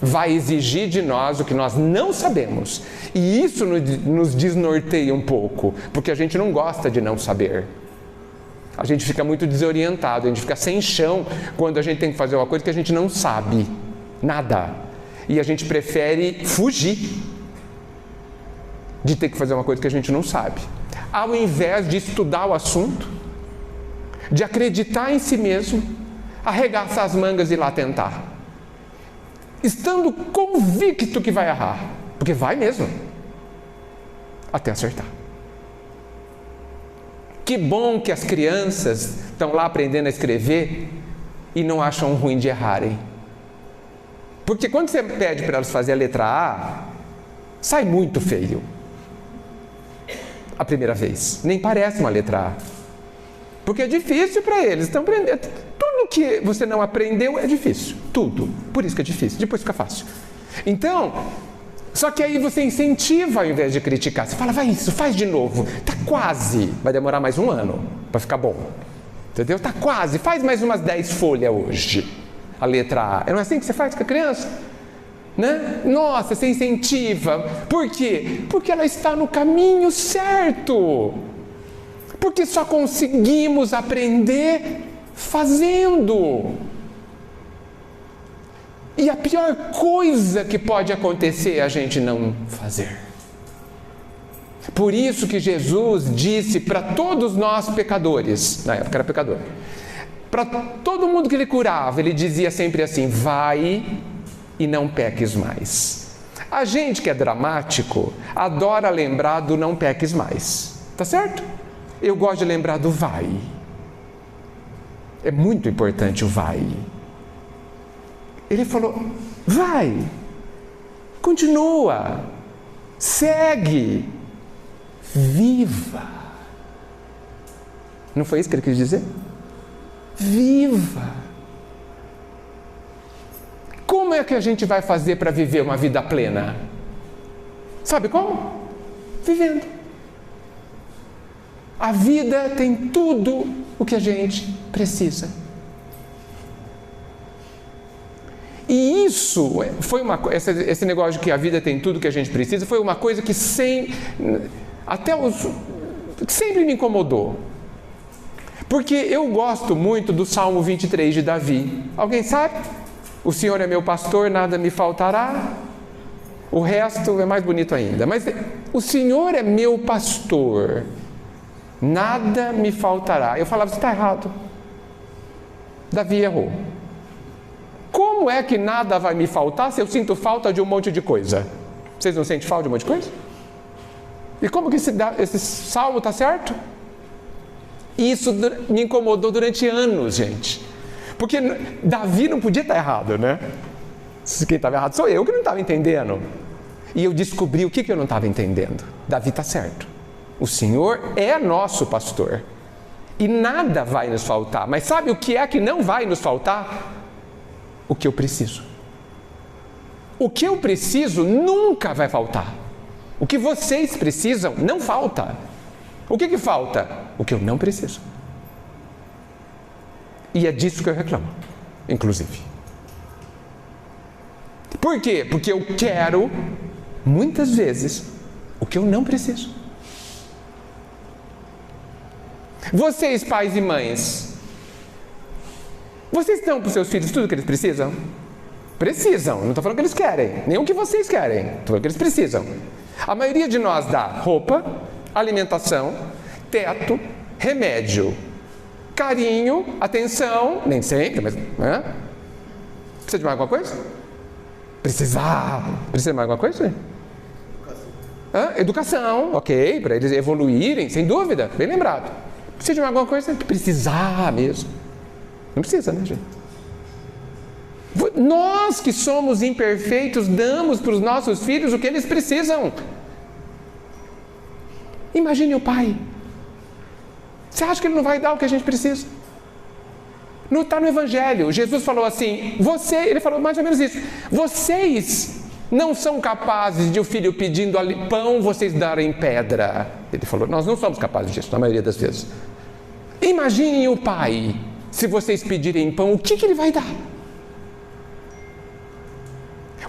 Vai exigir de nós o que nós não sabemos. E isso nos desnorteia um pouco, porque a gente não gosta de não saber. A gente fica muito desorientado, a gente fica sem chão quando a gente tem que fazer uma coisa que a gente não sabe nada. E a gente prefere fugir de ter que fazer uma coisa que a gente não sabe. Ao invés de estudar o assunto, de acreditar em si mesmo, arregaçar as mangas e ir lá tentar. Estando convicto que vai errar. Porque vai mesmo. Até acertar. Que bom que as crianças estão lá aprendendo a escrever e não acham ruim de errarem. Porque quando você pede para elas fazer a letra A, sai muito feio. A primeira vez. Nem parece uma letra A. Porque é difícil para eles. Estão aprendendo. Tudo que você não aprendeu é difícil. Tudo. Por isso que é difícil. Depois fica fácil. Então, só que aí você incentiva ao invés de criticar. Você fala, vai isso, faz de novo. Tá quase. Vai demorar mais um ano para ficar bom. Entendeu? Tá quase. Faz mais umas 10 folhas hoje. A letra A. Não é assim que você faz com a criança? Né? Nossa, você incentiva. Por quê? Porque ela está no caminho certo. Porque só conseguimos aprender fazendo. E a pior coisa que pode acontecer é a gente não fazer. Por isso que Jesus disse para todos nós pecadores, na época era pecador, para todo mundo que ele curava, ele dizia sempre assim, vai e não peques mais. A gente que é dramático adora lembrar do não peques mais, tá certo? Eu gosto de lembrar do vai. É muito importante o vai. Ele falou, vai, continua, segue, viva. Não foi isso que ele quis dizer? Viva. Como é que a gente vai fazer para viver uma vida plena? Sabe como? Vivendo. A vida tem tudo o que a gente precisa. E isso foi esse negócio de que a vida tem tudo o que a gente precisa, foi uma coisa que sempre me incomodou. Porque eu gosto muito do Salmo 23 de Davi. Alguém sabe? O Senhor é meu pastor, nada me faltará. O resto é mais bonito ainda. Mas o Senhor é meu pastor, nada me faltará. Eu falava, você está errado. Davi errou. Como é que nada vai me faltar se eu sinto falta de um monte de coisa? Vocês não sentem falta de um monte de coisa? E como que esse salmo está certo? Isso me incomodou durante anos, gente. Porque Davi não podia estar errado, né? Quem estava errado sou eu que não estava entendendo. E eu descobri o que eu não estava entendendo. Davi está certo. O Senhor é nosso pastor. E nada vai nos faltar. Mas sabe o que é que não vai nos faltar? O que eu preciso. O que eu preciso nunca vai faltar. O que vocês precisam não falta. O que falta? O que eu não preciso. E é disso que eu reclamo, inclusive. Por quê? Porque eu quero, muitas vezes, o que eu não preciso. Vocês, pais e mães, vocês dão para os seus filhos tudo o que eles precisam? Precisam, não estou falando que eles querem, nem o que vocês querem, estou falando que eles precisam. A maioria de nós dá roupa, alimentação, teto, remédio, carinho, atenção, nem sempre, mas precisa de mais alguma coisa? Precisa de mais alguma coisa? Educação, ok, para eles evoluírem, sem dúvida, bem lembrado. Precisa de mais alguma coisa? Precisar mesmo. Não precisa, né, gente? Nós que somos imperfeitos damos para os nossos filhos o que eles precisam. Imagine o pai. Você acha que ele não vai dar o que a gente precisa? Não está no Evangelho. Jesus falou assim, ele falou mais ou menos isso. Vocês não são capazes de o filho pedindo pão, vocês darem pedra. Ele falou, nós não somos capazes disso, na maioria das vezes. Imaginem o pai, se vocês pedirem pão, o que ele vai dar?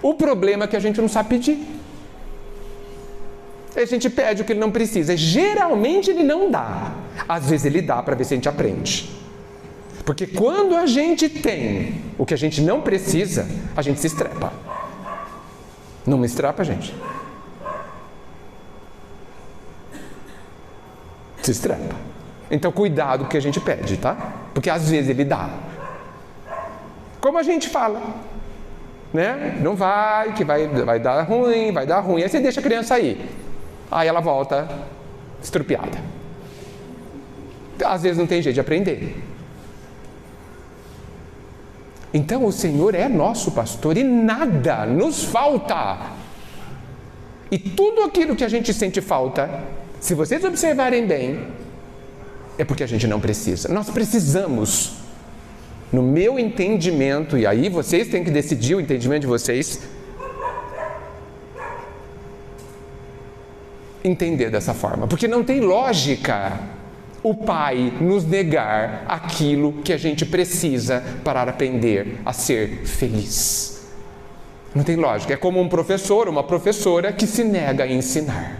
O problema é que a gente não sabe pedir. A gente pede o que ele não precisa. Geralmente ele não dá. Às vezes ele dá para ver se a gente aprende. Porque quando a gente tem o que a gente não precisa, a gente se estrepa. Não me estrepa, gente? Se estrepa. Então cuidado com o que a gente pede, tá? Porque às vezes ele dá. Como a gente fala, né? Não vai, que vai dar ruim, vai dar ruim. Aí você deixa a criança aí. Aí ela volta estrupiada. Às vezes não tem jeito de aprender. Então o Senhor é nosso pastor e nada nos falta. E tudo aquilo que a gente sente falta, se vocês observarem bem, é porque a gente não precisa. Nós precisamos, no meu entendimento, e aí vocês têm que decidir o entendimento de vocês, entender dessa forma, porque não tem lógica o pai nos negar aquilo que a gente precisa para aprender a ser feliz. Não tem lógica. É como um professor, uma professora que se nega a ensinar.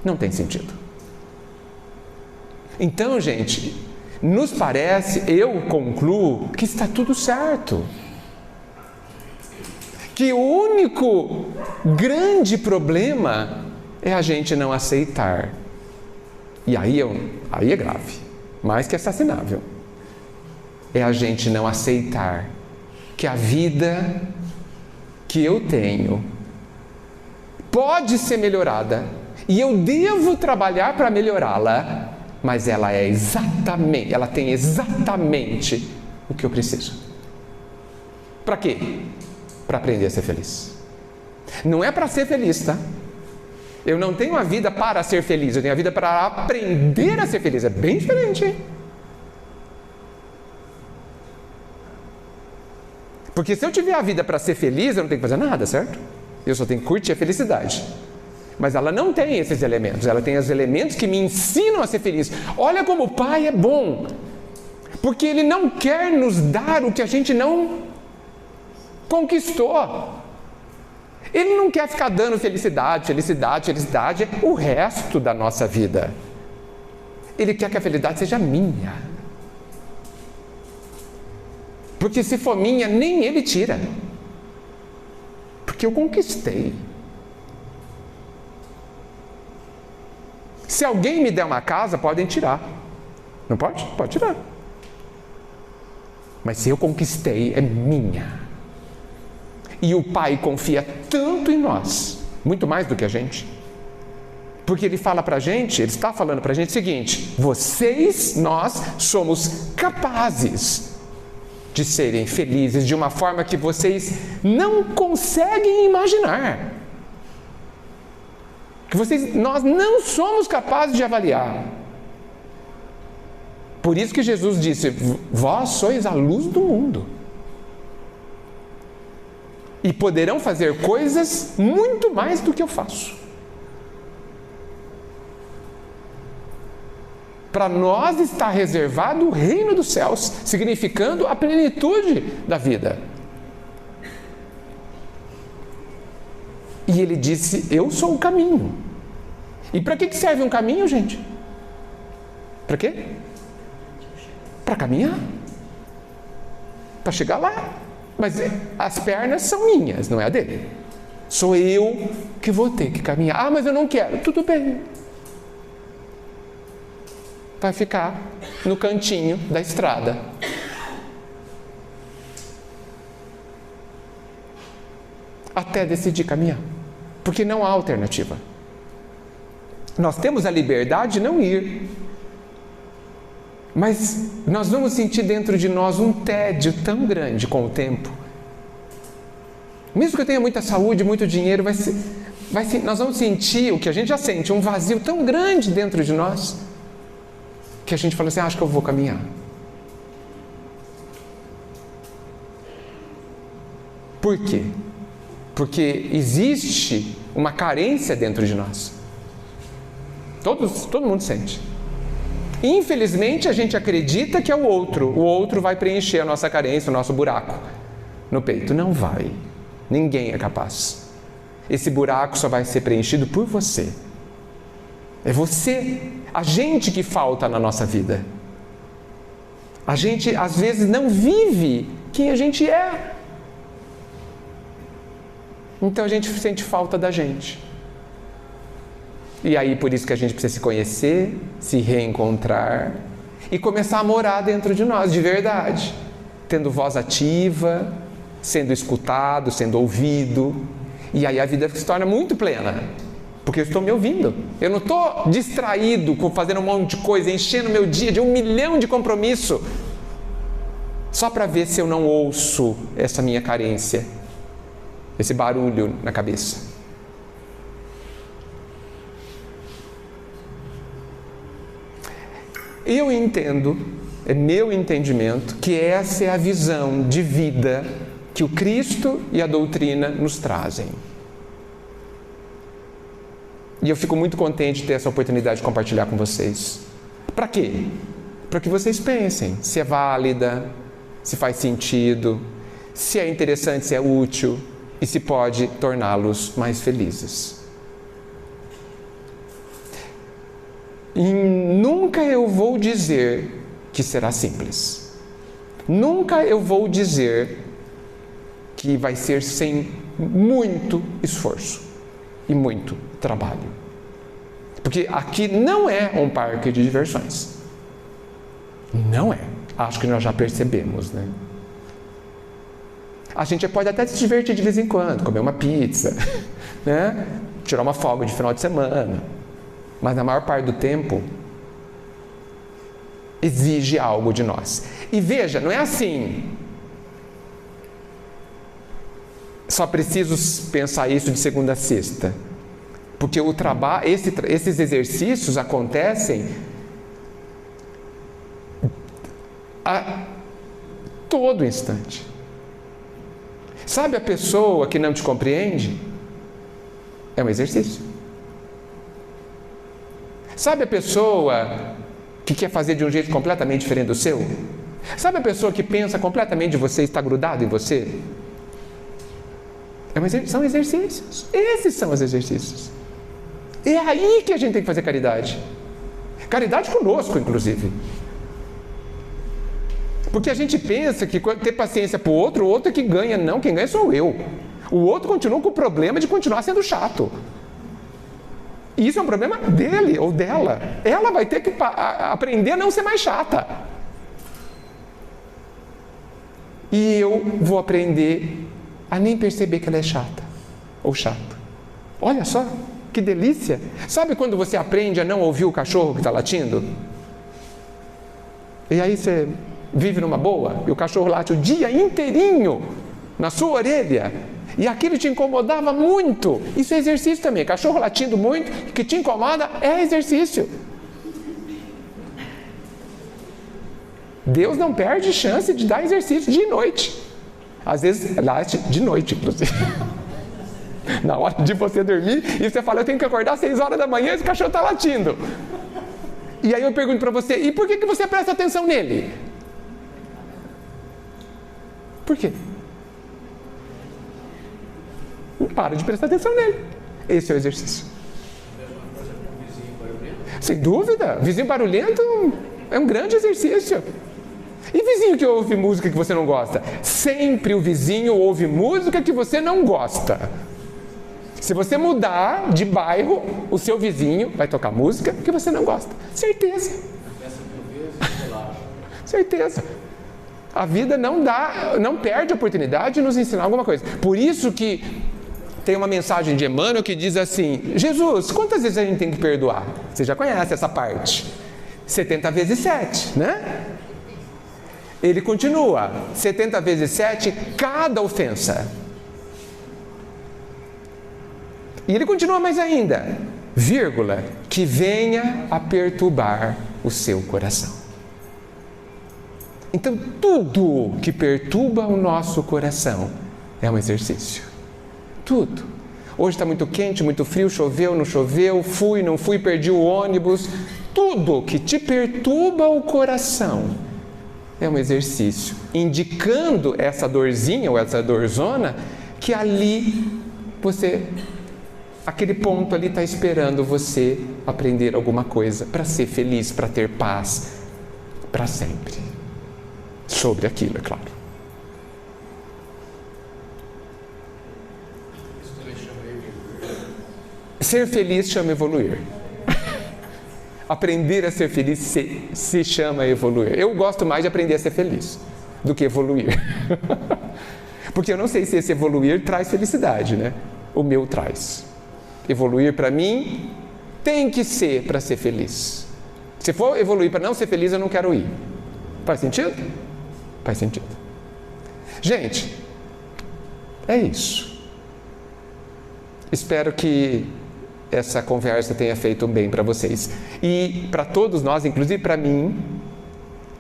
Não tem sentido. Então, gente, nos parece, eu concluo que está tudo certo. Que o único grande problema é a gente não aceitar. E aí é grave, mais que assassinável. É a gente não aceitar que a vida que eu tenho pode ser melhorada e eu devo trabalhar para melhorá-la, mas ela tem exatamente o que eu preciso. Para quê? Para aprender a ser feliz. Não é para ser feliz, tá? Eu não tenho a vida para ser feliz, eu tenho a vida para aprender a ser feliz. É bem diferente, hein? Porque se eu tiver a vida para ser feliz, eu não tenho que fazer nada, certo? Eu só tenho que curtir a felicidade. Mas ela não tem esses elementos, ela tem os elementos que me ensinam a ser feliz. Olha como o Pai é bom, porque Ele não quer nos dar o que a gente não conquistou. Ele não quer ficar dando felicidade o resto da nossa vida. Ele quer que a felicidade seja minha. Porque se for minha, nem Ele tira. Porque eu conquistei. Se alguém me der uma casa, podem tirar. Não pode? Pode tirar. Mas se eu conquistei, é minha. E o Pai confia tanto em nós, muito mais do que a gente. Porque Ele fala para a gente, Ele está falando para a gente o seguinte: nós somos capazes de serem felizes de uma forma que vocês não conseguem imaginar. Nós não somos capazes de avaliar. Por isso que Jesus disse: vós sois a luz do mundo. E poderão fazer coisas muito mais do que eu faço. Para nós está reservado o reino dos céus, significando a plenitude da vida. E Ele disse: eu sou o caminho. E para que serve um caminho, gente? Para quê? Para caminhar. Para chegar lá. Mas as pernas são minhas, não é a dele. Sou eu que vou ter que caminhar. Ah, mas eu não quero. Tudo bem. Vai ficar no cantinho da estrada. Até decidir caminhar. Porque não há alternativa. Nós temos a liberdade de não ir. Mas nós vamos sentir dentro de nós um tédio tão grande com o tempo. Mesmo que eu tenha muita saúde, muito dinheiro, nós vamos sentir o que a gente já sente, um vazio tão grande dentro de nós, que a gente fala assim: acho que eu vou caminhar. Por quê? Porque existe uma carência dentro de nós. Todo mundo sente. Infelizmente, a gente acredita que é o outro vai preencher a nossa carência, o nosso buraco no peito. Não vai. Ninguém é capaz. Esse buraco só vai ser preenchido por você. É você, a gente que falta na nossa vida. A gente, às vezes, não vive quem a gente é. Então, a gente sente falta da gente. E aí, por isso que a gente precisa se conhecer, se reencontrar e começar a morar dentro de nós, de verdade. Tendo voz ativa, sendo escutado, sendo ouvido. E aí a vida se torna muito plena, porque eu estou me ouvindo. Eu não estou distraído, fazendo um monte de coisa, enchendo meu dia de 1 milhão de compromisso, só para ver se eu não ouço essa minha carência, esse barulho na cabeça. Eu entendo, é meu entendimento, que essa é a visão de vida que o Cristo e a doutrina nos trazem. E eu fico muito contente de ter essa oportunidade de compartilhar com vocês. Para quê? Para que vocês pensem se é válida, se faz sentido, se é interessante, se é útil e se pode torná-los mais felizes. E nunca eu vou dizer que será simples. Nunca eu vou dizer que vai ser sem muito esforço e muito trabalho. Porque aqui não é um parque de diversões. Não é. Acho que nós já percebemos, né? A gente pode até se divertir de vez em quando, comer uma pizza, né? tirar uma folga de final de semana, mas na maior parte do tempo exige algo de nós. E veja, não é assim, só preciso pensar isso de segunda a sexta, porque o trabalho, esses exercícios acontecem a todo instante. Sabe a pessoa que não te compreende? É um exercício. Sabe a pessoa que quer fazer de um jeito completamente diferente do seu? Sabe a pessoa que pensa completamente de você e está grudado em você? São exercícios. Esses são os exercícios. É aí que a gente tem que fazer caridade. Caridade conosco, inclusive. Porque a gente pensa que ter paciência para o outro é que ganha. Não, quem ganha sou eu. O outro continua com o problema de continuar sendo chato. E isso é um problema dele ou dela. Ela vai ter que aprender a não ser mais chata. E eu vou aprender a nem perceber que ela é chata ou chato. Olha só, que delícia. Sabe quando você aprende a não ouvir o cachorro que está latindo? E aí você vive numa boa e o cachorro late o dia inteirinho na sua orelha e aquilo te incomodava muito. Isso é exercício também. Cachorro latindo muito, que te incomoda, é exercício. Deus não perde chance de dar exercício de noite. Às vezes late de noite, inclusive. Na hora de você dormir, e você fala, eu tenho que acordar às 6 horas da manhã e esse cachorro está latindo. E aí eu pergunto para você, e por que você presta atenção nele? Por quê? Não para de prestar atenção nele. Esse é o exercício. Sem dúvida, vizinho barulhento é um grande exercício. E vizinho que ouve música que você não gosta? Sempre o vizinho ouve música que você não gosta. Se você mudar de bairro, o seu vizinho vai tocar música que você não gosta. Certeza. Certeza. A vida não perde a oportunidade de nos ensinar alguma coisa. Por isso que tem uma mensagem de Emmanuel que diz assim, Jesus, quantas vezes a gente tem que perdoar? Você já conhece essa parte. 70 vezes 7, né? Ele continua, 70 vezes 7, cada ofensa. E ele continua mais ainda, vírgula, que venha a perturbar o seu coração. Então, tudo que perturba o nosso coração é um exercício. Tudo. Hoje está muito quente, muito frio, choveu, não choveu, fui, não fui, perdi o ônibus. Tudo que te perturba o coração é um exercício, indicando essa dorzinha ou essa dorzona, que ali aquele ponto ali está esperando você aprender alguma coisa para ser feliz, para ter paz, para sempre. Sobre aquilo, é claro. Ser feliz chama evoluir. Aprender a ser feliz se chama evoluir. Eu gosto mais de aprender a ser feliz do que evoluir. Porque eu não sei se esse evoluir traz felicidade, né? O meu traz. Evoluir para mim tem que ser para ser feliz. Se for evoluir para não ser feliz, eu não quero ir. Faz sentido? Faz sentido. Gente, é isso. Espero que essa conversa tenha feito bem para vocês. E para todos nós, inclusive para mim,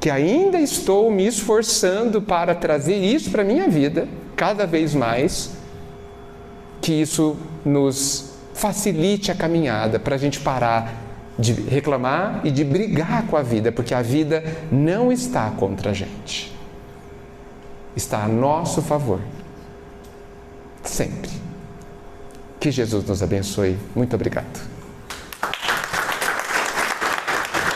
que ainda estou me esforçando para trazer isso para a minha vida, cada vez mais, que isso nos facilite a caminhada, para a gente parar de reclamar e de brigar com a vida, porque a vida não está contra a gente. Está a nosso favor. Sempre. Que Jesus nos abençoe. Muito obrigado.